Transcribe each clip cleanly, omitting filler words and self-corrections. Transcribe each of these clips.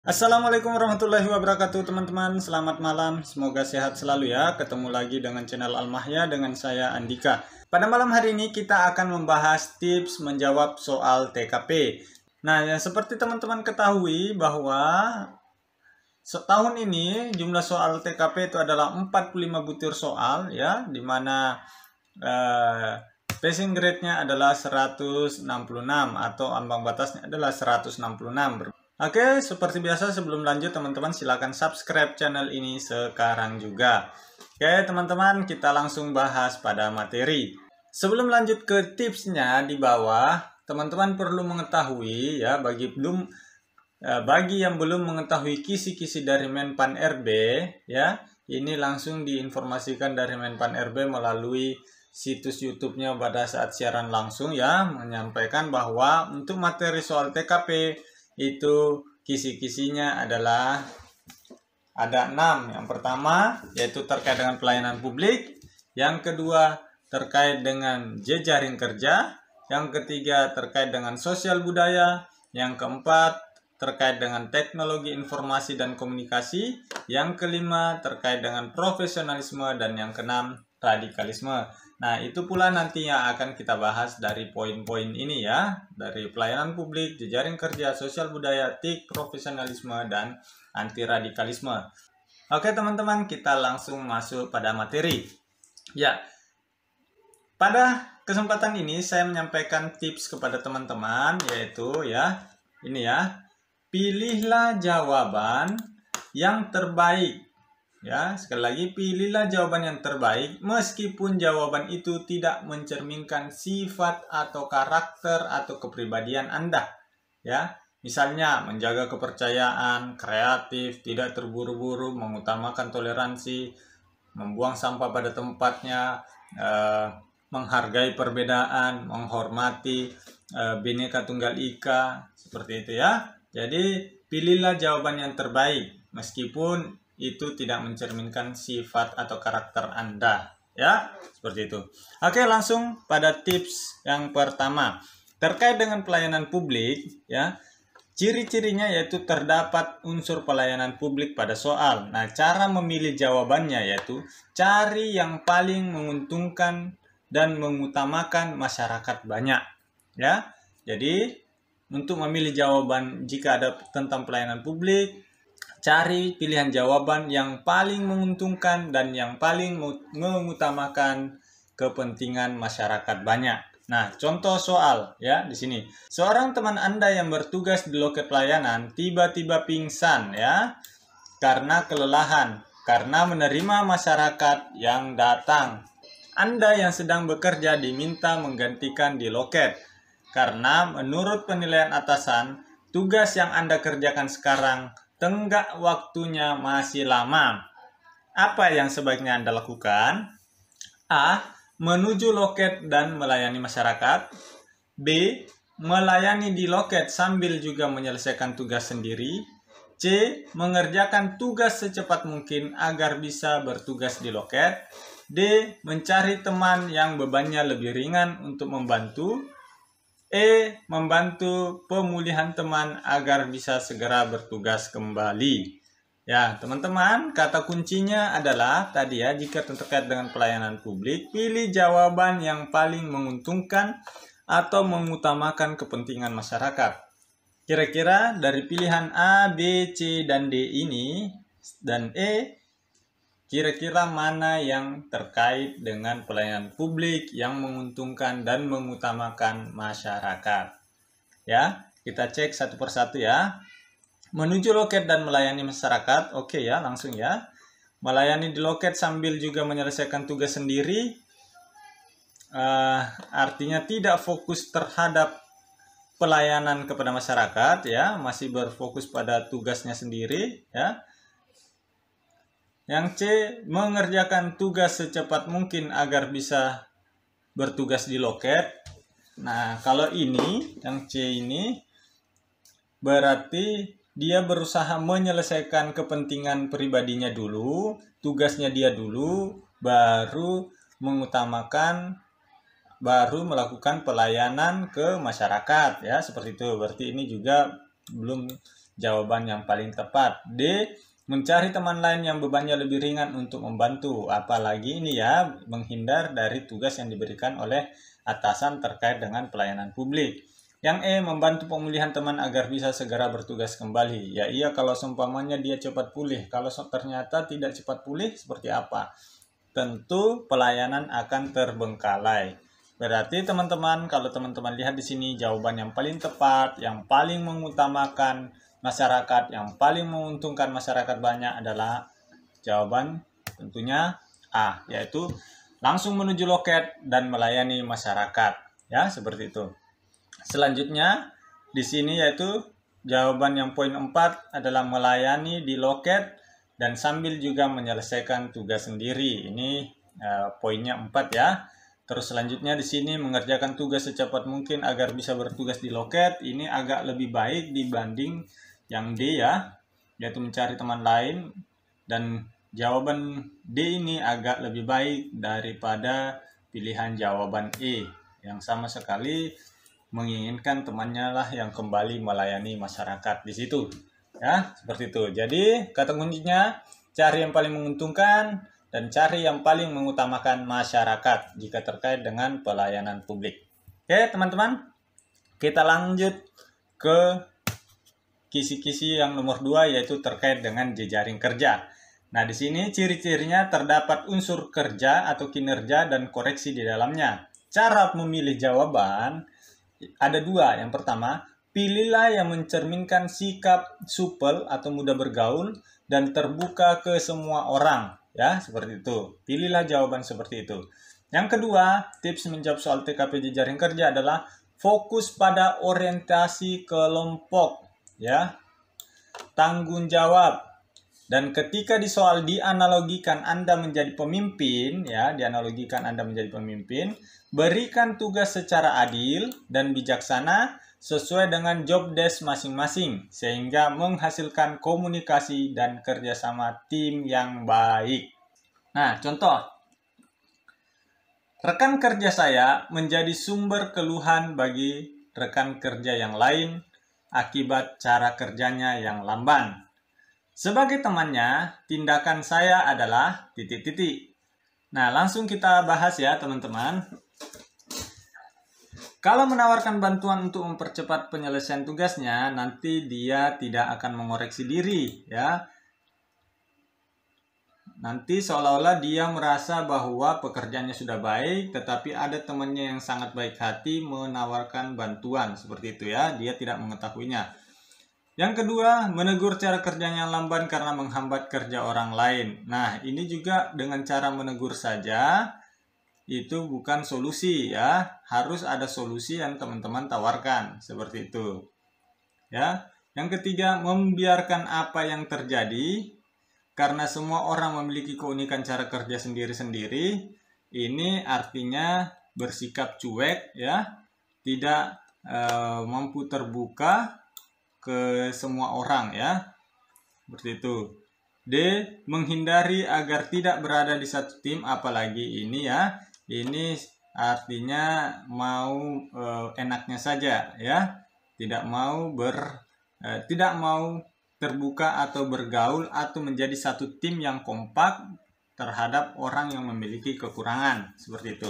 Assalamualaikum warahmatullahi wabarakatuh teman-teman. Selamat malam, semoga sehat selalu ya. Ketemu lagi dengan channel Al-Mahya dengan saya Andika. Pada malam hari ini kita akan membahas tips menjawab soal TKP. Nah, ya, seperti teman-teman ketahui bahwa tahun ini jumlah soal TKP itu adalah 45 butir soal ya, dimana passing grade-nya adalah 166 atau ambang batasnya adalah 166. Oke, seperti biasa sebelum lanjut teman-teman silakan subscribe channel ini sekarang juga. Oke, teman-teman kita langsung bahas pada materi. Sebelum lanjut ke tipsnya di bawah, teman-teman perlu mengetahui ya bagi yang belum mengetahui kisi-kisi dari Menpan RB ya, ini langsung diinformasikan dari Menpan RB melalui situs YouTube-nya pada saat siaran langsung ya, menyampaikan bahwa untuk materi soal TKP itu kisi-kisinya adalah ada 6. Yang pertama yaitu terkait dengan pelayanan publik, yang kedua terkait dengan jejaring kerja, yang ketiga terkait dengan sosial budaya, yang keempat terkait dengan teknologi informasi dan komunikasi, yang kelima terkait dengan profesionalisme, dan yang keenam radikalisme. Nah, itu pula nantinya akan kita bahas dari poin-poin ini ya, dari pelayanan publik, jejaring kerja, sosial budaya, TIK, profesionalisme, dan anti radikalisme. Oke teman-teman, kita langsung masuk pada materi. Ya, pada kesempatan ini saya menyampaikan tips kepada teman-teman, yaitu ya, ini ya, pilihlah jawaban yang terbaik. Ya, sekali lagi pilihlah jawaban yang terbaik meskipun jawaban itu tidak mencerminkan sifat atau karakter atau kepribadian Anda. Ya, misalnya menjaga kepercayaan, kreatif, tidak terburu-buru, mengutamakan toleransi, membuang sampah pada tempatnya, menghargai perbedaan, menghormati Bhinneka Tunggal Ika, seperti itu ya. Jadi pilihlah jawaban yang terbaik meskipun itu tidak mencerminkan sifat atau karakter Anda ya, seperti itu. Oke, langsung pada tips yang pertama terkait dengan pelayanan publik ya. Ciri-cirinya yaitu terdapat unsur pelayanan publik pada soal. Nah, cara memilih jawabannya yaitu cari yang paling menguntungkan dan mengutamakan masyarakat banyak ya. Jadi untuk memilih jawaban jika ada tentang pelayanan publik, cari pilihan jawaban yang paling menguntungkan dan yang paling mengutamakan kepentingan masyarakat banyak. Nah, contoh soal ya di sini. Seorang teman Anda yang bertugas di loket pelayanan tiba-tiba pingsan ya karena kelelahan karena menerima masyarakat yang datang. Anda yang sedang bekerja diminta menggantikan di loket karena menurut penilaian atasan, tugas yang Anda kerjakan sekarang tenggak waktunya masih lama. Apa yang sebaiknya Anda lakukan? A. Menuju loket dan melayani masyarakat. B. Melayani di loket sambil juga menyelesaikan tugas sendiri. C. Mengerjakan tugas secepat mungkin agar bisa bertugas di loket. D. Mencari teman yang bebannya lebih ringan untuk membantu. E. Membantu pemulihan teman agar bisa segera bertugas kembali. Ya, teman-teman, kata kuncinya adalah tadi ya, jika terkait dengan pelayanan publik, pilih jawaban yang paling menguntungkan atau mengutamakan kepentingan masyarakat. Kira-kira dari pilihan A, B, C, dan D ini, dan E, kira-kira mana yang terkait dengan pelayanan publik yang menguntungkan dan mengutamakan masyarakat? Ya, kita cek satu persatu ya. Menuju loket dan melayani masyarakat, oke ya, langsung ya. Melayani di loket sambil juga menyelesaikan tugas sendiri, artinya tidak fokus terhadap pelayanan kepada masyarakat ya, masih berfokus pada tugasnya sendiri ya. Yang C, mengerjakan tugas secepat mungkin agar bisa bertugas di loket. Nah, kalau ini, yang C ini, berarti dia berusaha menyelesaikan kepentingan pribadinya dulu, tugasnya dia dulu, baru melakukan pelayanan ke masyarakat, ya, seperti itu. Berarti ini juga belum jawaban yang paling tepat. D. Mencari teman lain yang bebannya lebih ringan untuk membantu. Apalagi ini ya, menghindar dari tugas yang diberikan oleh atasan terkait dengan pelayanan publik. Yang E. Membantu pemulihan teman agar bisa segera bertugas kembali. Ya iya, kalau seumpamanya dia cepat pulih. Kalau ternyata tidak cepat pulih, seperti apa? Tentu pelayanan akan terbengkalai. Berarti teman-teman, kalau teman-teman lihat di sini, jawaban yang paling tepat, yang paling mengutamakan masyarakat, yang paling menguntungkan masyarakat banyak adalah jawaban tentunya A, yaitu langsung menuju loket dan melayani masyarakat. Ya, seperti itu. Selanjutnya di sini yaitu jawaban yang poin 4 adalah melayani di loket dan sambil juga menyelesaikan tugas sendiri. Ini poinnya 4 ya. Terus selanjutnya di sini mengerjakan tugas secepat mungkin agar bisa bertugas di loket. Ini agak lebih baik dibanding yang D ya, yaitu mencari teman lain, dan jawaban D ini agak lebih baik daripada pilihan jawaban E yang sama sekali menginginkan temannya lah yang kembali melayani masyarakat di situ. Ya, seperti itu. Jadi, kata kuncinya cari yang paling menguntungkan dan cari yang paling mengutamakan masyarakat jika terkait dengan pelayanan publik. Oke, teman-teman. Kita lanjut ke kisi-kisi yang nomor 2 yaitu terkait dengan jejaring kerja. Nah, di sini ciri-cirinya terdapat unsur kerja atau kinerja dan koreksi di dalamnya. Cara memilih jawaban ada 2. Yang pertama, pilihlah yang mencerminkan sikap supel atau mudah bergaul dan terbuka ke semua orang. Ya, seperti itu. Pilihlah jawaban seperti itu. Yang kedua, tips menjawab soal TKP jejaring kerja adalah fokus pada orientasi kelompok. Ya, tanggung jawab. Dan ketika di soal dianalogikan Anda menjadi pemimpin, ya, dianalogikan Anda menjadi pemimpin, berikan tugas secara adil dan bijaksana sesuai dengan job desk masing-masing, sehingga menghasilkan komunikasi dan kerjasama tim yang baik. Nah, contoh. Rekan kerja saya menjadi sumber keluhan bagi rekan kerja yang lain akibat cara kerjanya yang lamban. Sebagai temannya, tindakan saya adalah titik-titik. Nah, langsung kita bahas ya, teman-teman. Kalau menawarkan bantuan untuk mempercepat penyelesaian tugasnya, nanti dia tidak akan mengoreksi diri, ya. Nanti seolah-olah dia merasa bahwa pekerjaannya sudah baik, tetapi ada temannya yang sangat baik hati menawarkan bantuan, seperti itu ya. Dia tidak mengetahuinya. Yang kedua, menegur cara kerjanya yang lamban karena menghambat kerja orang lain. Nah, ini juga dengan cara menegur saja, itu bukan solusi ya. Harus ada solusi yang teman-teman tawarkan, seperti itu. Ya. Yang ketiga, membiarkan apa yang terjadi, karena semua orang memiliki keunikan cara kerja sendiri-sendiri. Ini artinya bersikap cuek ya, tidak mampu terbuka ke semua orang ya, seperti itu. D. Menghindari agar tidak berada di satu tim, apalagi ini ya, ini artinya mau enaknya saja ya, tidak mau terbuka atau bergaul atau menjadi satu tim yang kompak terhadap orang yang memiliki kekurangan, seperti itu.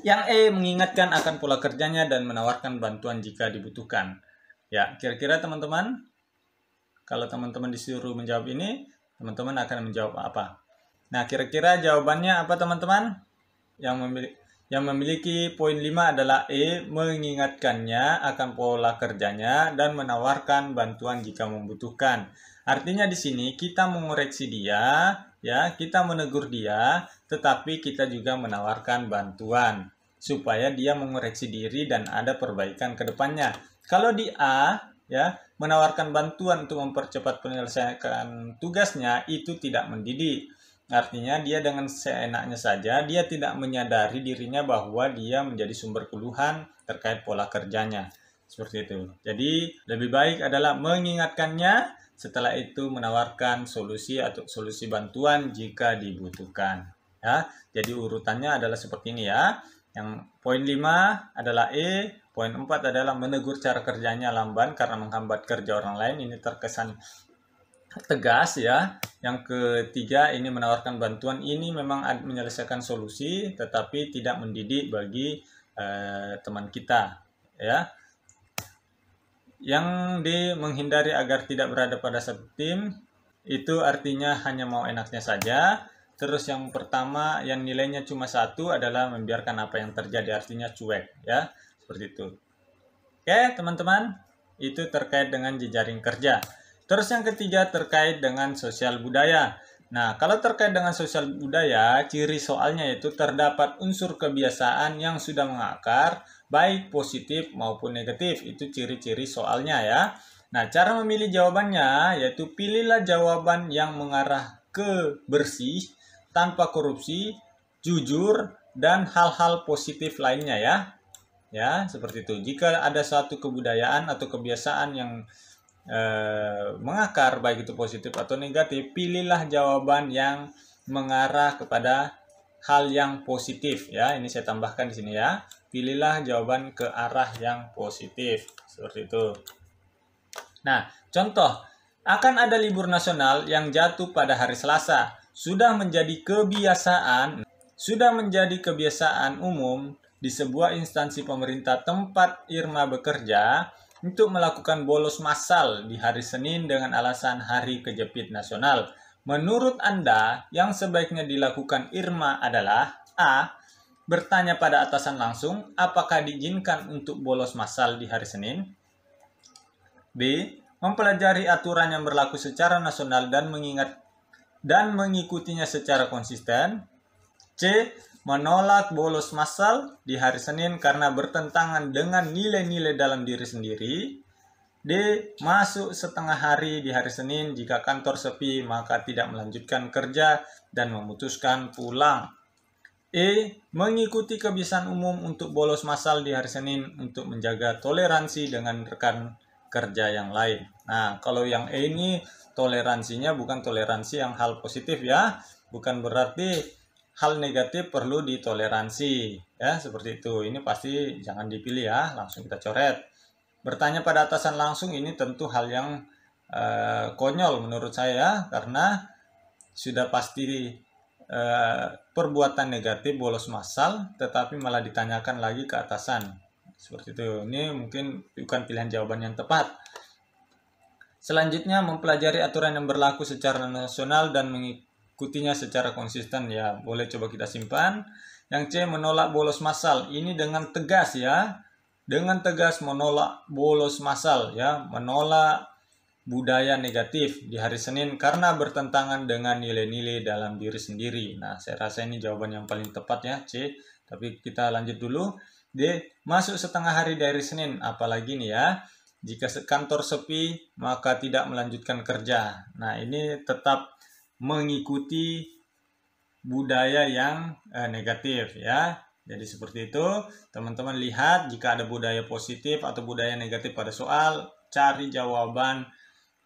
Yang E. Mengingatkan akan pola kerjanya dan menawarkan bantuan jika dibutuhkan. Ya, kira-kira teman-teman, kalau teman-teman disuruh menjawab ini, teman-teman akan menjawab apa? Nah, kira-kira jawabannya apa teman-teman? Yang memiliki poin 5 adalah E, mengingatkannya akan pola kerjanya dan menawarkan bantuan jika membutuhkan. Artinya di sini kita mengoreksi dia, ya, kita menegur dia, tetapi kita juga menawarkan bantuan supaya dia mengoreksi diri dan ada perbaikan ke depannya. Kalau di A, ya, menawarkan bantuan untuk mempercepat penyelesaian tugasnya, itu tidak mendidik. Artinya dia dengan seenaknya saja, dia tidak menyadari dirinya bahwa dia menjadi sumber keluhan terkait pola kerjanya. Seperti itu. Jadi lebih baik adalah mengingatkannya, setelah itu menawarkan solusi atau solusi bantuan jika dibutuhkan. Ya, jadi urutannya adalah seperti ini ya. Yang poin 5 adalah E, poin 4 adalah menegur cara kerjanya lamban karena menghambat kerja orang lain. Ini terkesan tegas ya. Yang ketiga ini menawarkan bantuan, ini memang menyelesaikan solusi tetapi tidak mendidik bagi teman kita ya. Yang D, menghindari agar tidak berada pada satu tim, itu artinya hanya mau enaknya saja. Terus yang pertama yang nilainya cuma 1 adalah membiarkan apa yang terjadi, artinya cuek ya, seperti itu. Oke teman-teman, itu terkait dengan jejaring kerja. Terus yang ketiga terkait dengan sosial budaya. Nah, kalau terkait dengan sosial budaya, ciri soalnya itu terdapat unsur kebiasaan yang sudah mengakar, baik positif maupun negatif. Itu ciri-ciri soalnya ya. Nah, cara memilih jawabannya yaitu pilihlah jawaban yang mengarah ke bersih, tanpa korupsi, jujur, dan hal-hal positif lainnya ya. Ya, seperti itu. Jika ada suatu kebudayaan atau kebiasaan yang mengakar, baik itu positif atau negatif, pilihlah jawaban yang mengarah kepada hal yang positif ya. Ini saya tambahkan di sini ya. Pilihlah jawaban ke arah yang positif, seperti itu. Nah, contoh, akan ada libur nasional yang jatuh pada hari Selasa. Sudah menjadi kebiasaan umum di sebuah instansi pemerintah tempat Irma bekerja untuk melakukan bolos massal di hari Senin dengan alasan hari kejepit nasional. Menurut Anda, yang sebaiknya dilakukan Irma adalah A, bertanya pada atasan langsung apakah diizinkan untuk bolos massal di hari Senin. B, mempelajari aturan yang berlaku secara nasional dan mengikutinya secara konsisten. C, menolak bolos massal di hari Senin karena bertentangan dengan nilai-nilai dalam diri sendiri. D, masuk setengah hari di hari Senin jika kantor sepi maka tidak melanjutkan kerja dan memutuskan pulang. E, mengikuti kebiasaan umum untuk bolos massal di hari Senin untuk menjaga toleransi dengan rekan kerja yang lain. Nah, kalau yang E ini toleransinya bukan toleransi yang hal positif ya, bukan berarti hal negatif perlu ditoleransi ya, seperti itu. Ini pasti jangan dipilih ya, langsung kita coret. Bertanya pada atasan langsung ini tentu hal yang konyol menurut saya, karena sudah pasti perbuatan negatif bolos massal tetapi malah ditanyakan lagi ke atasan, seperti itu. Ini mungkin bukan pilihan jawaban yang tepat. Selanjutnya, mempelajari aturan yang berlaku secara nasional dan mengikutinya secara konsisten ya, boleh coba kita simpan. Yang C, menolak bolos massal. Ini dengan tegas ya, dengan tegas menolak bolos massal ya, menolak budaya negatif di hari Senin karena bertentangan dengan nilai-nilai dalam diri sendiri. Nah, saya rasa ini jawaban yang paling tepat ya, C. Tapi kita lanjut dulu. D, masuk setengah hari dari Senin, apalagi nih ya, jika kantor sepi maka tidak melanjutkan kerja. Nah, ini tetap mengikuti budaya yang negatif ya. Jadi seperti itu, teman-teman lihat jika ada budaya positif atau budaya negatif pada soal, cari jawaban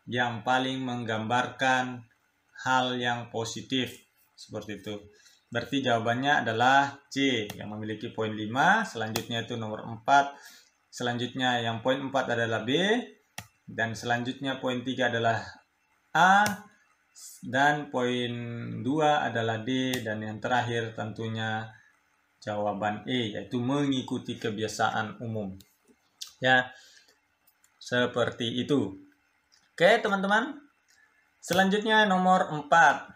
yang paling menggambarkan hal yang positif, seperti itu. Berarti jawabannya adalah C yang memiliki poin 5, selanjutnya itu nomor 4, selanjutnya yang poin 4 adalah B, dan selanjutnya poin 3 adalah A, dan poin 2 adalah D, dan yang terakhir tentunya jawaban E, yaitu mengikuti kebiasaan umum. Ya, seperti itu. Oke teman-teman, selanjutnya nomor 4.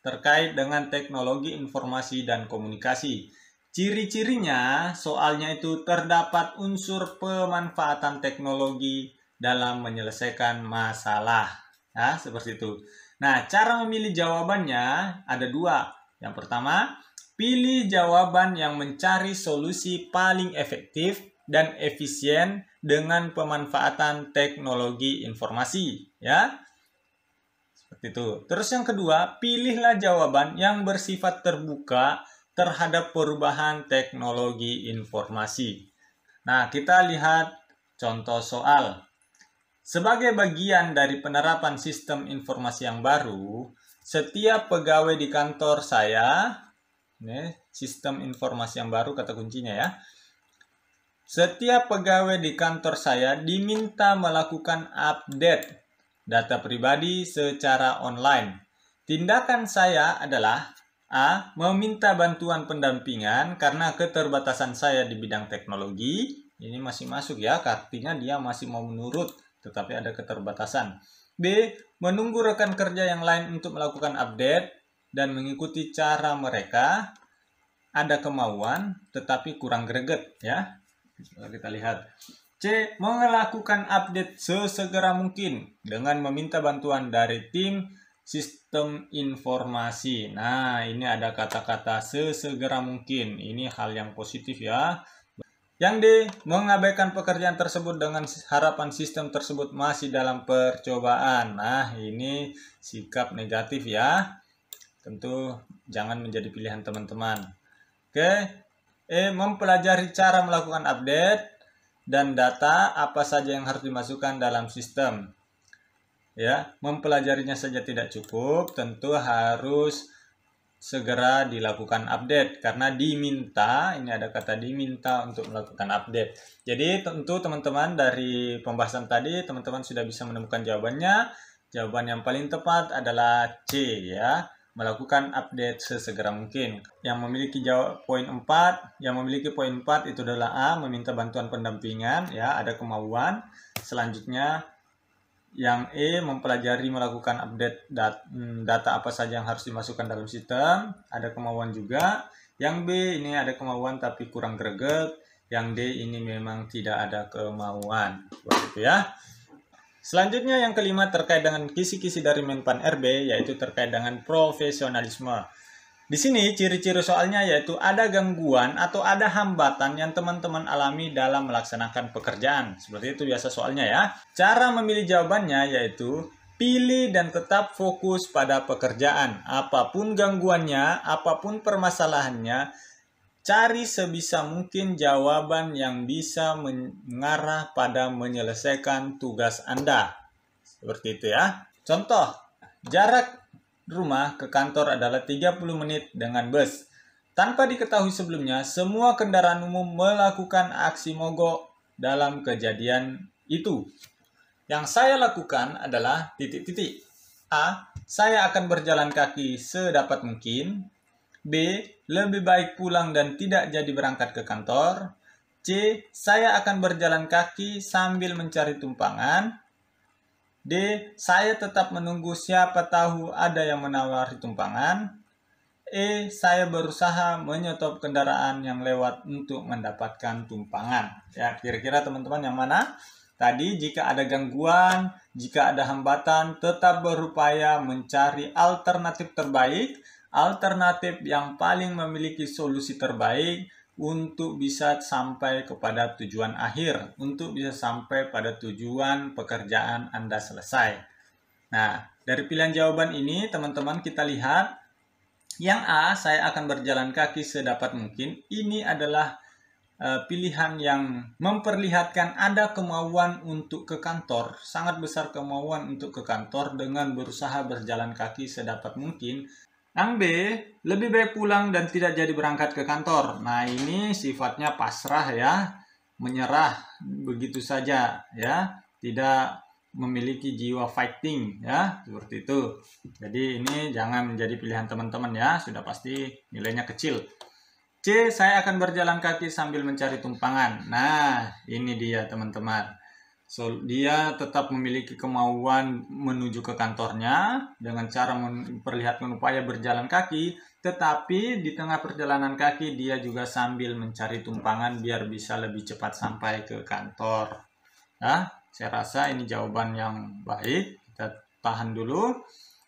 Terkait dengan teknologi informasi dan komunikasi. Ciri-cirinya soalnya itu terdapat unsur pemanfaatan teknologi dalam menyelesaikan masalah. Nah, seperti itu. Nah, cara memilih jawabannya ada 2. Yang pertama, pilih jawaban yang mencari solusi paling efektif dan efisien dengan pemanfaatan teknologi informasi. Ya. Itu. Terus yang kedua, pilihlah jawaban yang bersifat terbuka terhadap perubahan teknologi informasi. Nah, kita lihat contoh soal. Sebagai bagian dari penerapan sistem informasi yang baru, setiap pegawai di kantor saya, sistem informasi yang baru, kata kuncinya ya. Setiap pegawai di kantor saya diminta melakukan update data pribadi secara online. Tindakan saya adalah A. Meminta bantuan pendampingan karena keterbatasan saya di bidang teknologi. Ini masih masuk ya, artinya dia masih mau menurut, tetapi ada keterbatasan. B. Menunggu rekan kerja yang lain untuk melakukan update dan mengikuti cara mereka. Ada kemauan, tetapi kurang greget ya. Kita lihat. C. Melakukan update sesegera mungkin dengan meminta bantuan dari tim sistem informasi. Nah, ini ada kata-kata sesegera mungkin. Ini hal yang positif ya. Yang D. Mengabaikan pekerjaan tersebut dengan harapan sistem tersebut masih dalam percobaan. Nah, ini sikap negatif ya. Tentu jangan menjadi pilihan teman-teman. Oke. E. Mempelajari cara melakukan update dan data apa saja yang harus dimasukkan dalam sistem. Ya, mempelajarinya saja tidak cukup, tentu harus segera dilakukan update karena diminta, ini ada kata diminta untuk melakukan update. Jadi tentu teman-teman dari pembahasan tadi teman-teman sudah bisa menemukan jawabannya. Jawaban yang paling tepat adalah C ya, melakukan update sesegera mungkin. Yang memiliki poin 4 itu adalah A, meminta bantuan pendampingan ya, ada kemauan. Selanjutnya yang E, mempelajari melakukan update data apa saja yang harus dimasukkan dalam sistem, ada kemauan juga. Yang B, ini ada kemauan tapi kurang greget. Yang D, ini memang tidak ada kemauan. Seperti itu ya. Selanjutnya yang kelima terkait dengan kisi-kisi dari Menpan RB, yaitu terkait dengan profesionalisme. Di sini ciri-ciri soalnya yaitu ada gangguan atau ada hambatan yang teman-teman alami dalam melaksanakan pekerjaan. Seperti itu biasa soalnya ya. Cara memilih jawabannya yaitu pilih dan tetap fokus pada pekerjaan. Apapun gangguannya, apapun permasalahannya, cari sebisa mungkin jawaban yang bisa mengarah pada menyelesaikan tugas Anda. Seperti itu ya. Contoh, jarak rumah ke kantor adalah 30 menit dengan bus. Tanpa diketahui sebelumnya, semua kendaraan umum melakukan aksi mogok dalam kejadian itu. Yang saya lakukan adalah titik-titik. A. Saya akan berjalan kaki sedapat mungkin. B. Lebih baik pulang dan tidak jadi berangkat ke kantor. C. Saya akan berjalan kaki sambil mencari tumpangan. D. Saya tetap menunggu, siapa tahu ada yang menawari tumpangan. E. Saya berusaha menyetop kendaraan yang lewat untuk mendapatkan tumpangan. Ya, kira-kira teman-teman yang mana? Tadi jika ada gangguan, jika ada hambatan, tetap berupaya mencari alternatif terbaik, alternatif yang paling memiliki solusi terbaik untuk bisa sampai kepada tujuan akhir, untuk bisa sampai pada tujuan pekerjaan Anda selesai. Nah, dari pilihan jawaban ini, teman-teman kita lihat, yang A, saya akan berjalan kaki sedapat mungkin, ini adalah pilihan yang memperlihatkan ada kemauan untuk ke kantor, sangat besar kemauan untuk ke kantor dengan berusaha berjalan kaki sedapat mungkin. Yang B, lebih baik pulang dan tidak jadi berangkat ke kantor. Nah, ini sifatnya pasrah ya, menyerah begitu saja ya, tidak memiliki jiwa fighting ya, seperti itu. Jadi ini jangan menjadi pilihan teman-teman ya, sudah pasti nilainya kecil. C, saya akan berjalan kaki sambil mencari tumpangan. Nah, ini dia teman-teman. So, dia tetap memiliki kemauan menuju ke kantornya dengan cara memperlihatkan upaya berjalan kaki, tetapi di tengah perjalanan kaki dia juga sambil mencari tumpangan biar bisa lebih cepat sampai ke kantor. Nah, saya rasa ini jawaban yang baik. Kita tahan dulu.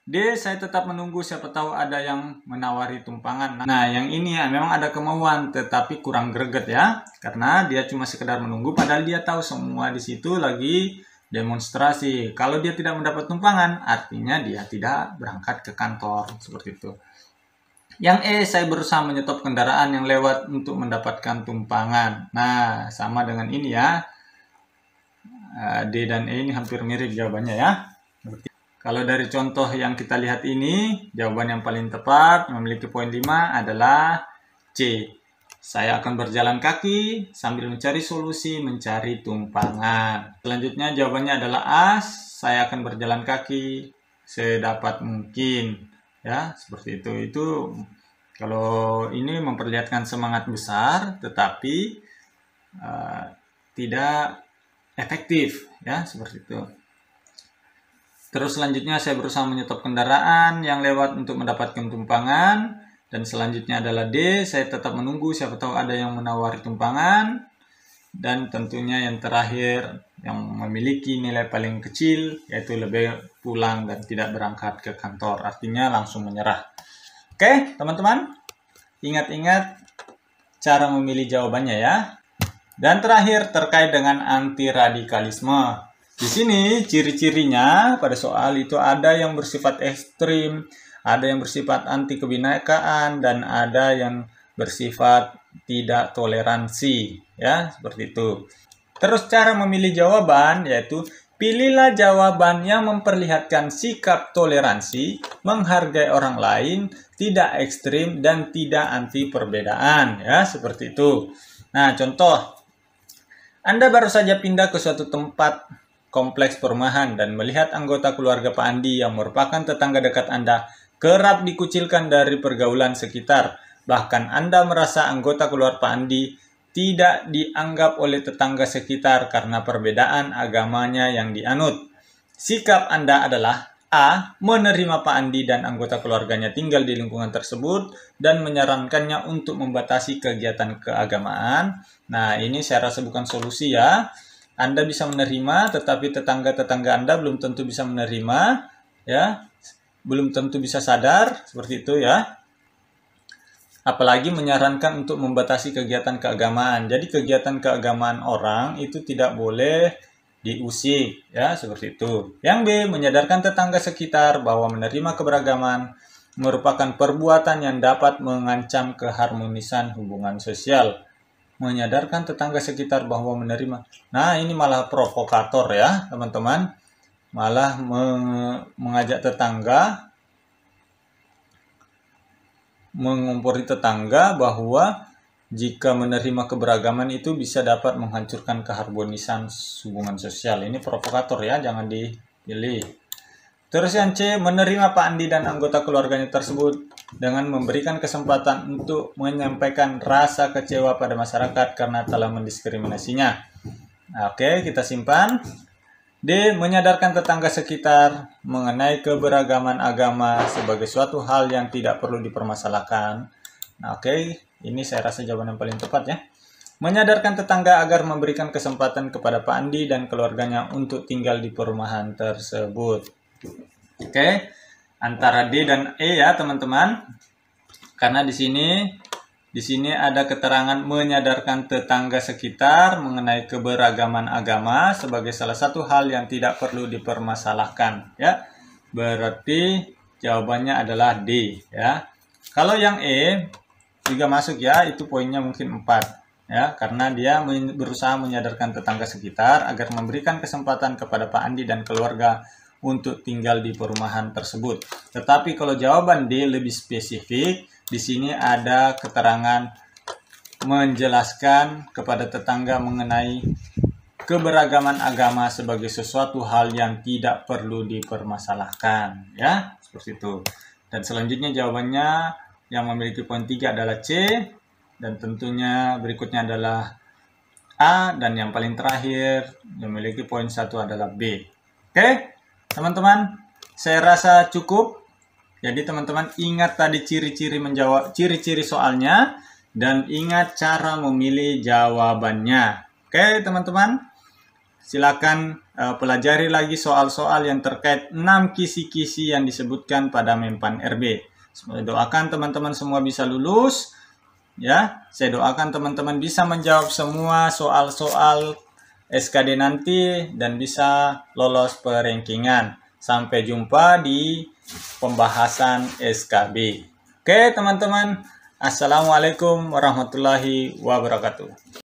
D, saya tetap menunggu, siapa tahu ada yang menawari tumpangan. Nah, yang ini ya memang ada kemauan tetapi kurang greget ya. Karena dia cuma sekedar menunggu padahal dia tahu semua di situ lagi demonstrasi. Kalau dia tidak mendapat tumpangan, artinya dia tidak berangkat ke kantor. Seperti itu. Yang E, saya berusaha menyetop kendaraan yang lewat untuk mendapatkan tumpangan. Nah, sama dengan ini ya. D dan E ini hampir mirip jawabannya ya. Kalau dari contoh yang kita lihat ini, jawaban yang paling tepat memiliki poin 5 adalah C. Saya akan berjalan kaki sambil mencari solusi, mencari tumpangan. Selanjutnya jawabannya adalah A. Saya akan berjalan kaki sedapat mungkin. Ya, seperti itu. Itu kalau ini memperlihatkan semangat besar, tetapi tidak efektif, ya, seperti itu. Terus selanjutnya saya berusaha menyetop kendaraan yang lewat untuk mendapatkan tumpangan. Dan selanjutnya adalah D, saya tetap menunggu, siapa tahu ada yang menawari tumpangan. Dan tentunya yang terakhir, yang memiliki nilai paling kecil, yaitu lebih pulang dan tidak berangkat ke kantor. Artinya langsung menyerah. Oke, teman-teman, ingat-ingat cara memilih jawabannya ya. Dan terakhir, terkait dengan anti radikalisme. Di sini ciri-cirinya pada soal itu ada yang bersifat ekstrim, ada yang bersifat anti kebinekaan, dan ada yang bersifat tidak toleransi, ya, seperti itu. Terus cara memilih jawaban yaitu pilihlah jawaban yang memperlihatkan sikap toleransi, menghargai orang lain, tidak ekstrim dan tidak anti perbedaan, ya, seperti itu. Nah, contoh, Anda baru saja pindah ke suatu tempat kompleks perumahan dan melihat anggota keluarga Pak Andi yang merupakan tetangga dekat Anda kerap dikucilkan dari pergaulan sekitar. Bahkan Anda merasa anggota keluarga Pak Andi tidak dianggap oleh tetangga sekitar karena perbedaan agamanya yang dianut. Sikap Anda adalah A. Menerima Pak Andi dan anggota keluarganya tinggal di lingkungan tersebut dan menyarankannya untuk membatasi kegiatan keagamaan. Nah, ini saya rasa bukan solusi ya. Anda bisa menerima, tetapi tetangga-tetangga Anda belum tentu bisa menerima, ya. Belum tentu bisa sadar, seperti itu ya. Apalagi menyarankan untuk membatasi kegiatan keagamaan. Jadi kegiatan keagamaan orang itu tidak boleh diusik, ya, seperti itu. Yang B, menyadarkan tetangga sekitar bahwa menerima keberagaman merupakan perbuatan yang dapat mengancam keharmonisan hubungan sosial. Menyadarkan tetangga sekitar bahwa menerima. Nah, ini malah provokator ya, teman-teman. Malah mengajak tetangga, mengompori tetangga bahwa jika menerima keberagaman itu bisa dapat menghancurkan keharmonisan hubungan sosial. Ini provokator ya, jangan dipilih. Terus yang C, menerima Pak Andi dan anggota keluarganya tersebut dengan memberikan kesempatan untuk menyampaikan rasa kecewa pada masyarakat karena telah mendiskriminasinya. Nah, oke, kita simpan. D, menyadarkan tetangga sekitar mengenai keberagaman agama sebagai suatu hal yang tidak perlu dipermasalahkan. Nah, oke, ini saya rasa jawaban yang paling tepat ya. Menyadarkan tetangga agar memberikan kesempatan kepada Pak Andi dan keluarganya untuk tinggal di perumahan tersebut. Oke, antara D dan E ya teman-teman. Karena di sini ada keterangan menyadarkan tetangga sekitar mengenai keberagaman agama sebagai salah satu hal yang tidak perlu dipermasalahkan ya. Berarti jawabannya adalah D ya. Kalau yang E juga masuk ya, itu poinnya mungkin 4 ya, karena dia berusaha menyadarkan tetangga sekitar agar memberikan kesempatan kepada Pak Andi dan keluarga untuk tinggal di perumahan tersebut. Tetapi kalau jawaban D lebih spesifik, di sini ada keterangan menjelaskan kepada tetangga mengenai keberagaman agama sebagai sesuatu hal yang tidak perlu dipermasalahkan, ya, seperti itu. Dan selanjutnya jawabannya yang memiliki poin 3 adalah C, dan tentunya berikutnya adalah A, dan yang paling terakhir yang memiliki poin 1 adalah B. Oke? Teman-teman, saya rasa cukup. Jadi teman-teman ingat tadi ciri-ciri menjawab, ciri-ciri soalnya, dan ingat cara memilih jawabannya. Oke teman-teman, silakan pelajari lagi soal-soal yang terkait 6 kisi-kisi yang disebutkan pada Mempan RB. Saya doakan teman-teman semua bisa lulus. Ya, saya doakan teman-teman bisa menjawab semua soal-soal SKD nanti dan bisa lolos perankingan. Sampai jumpa di pembahasan SKB. Oke teman-teman, Assalamualaikum warahmatullahi wabarakatuh.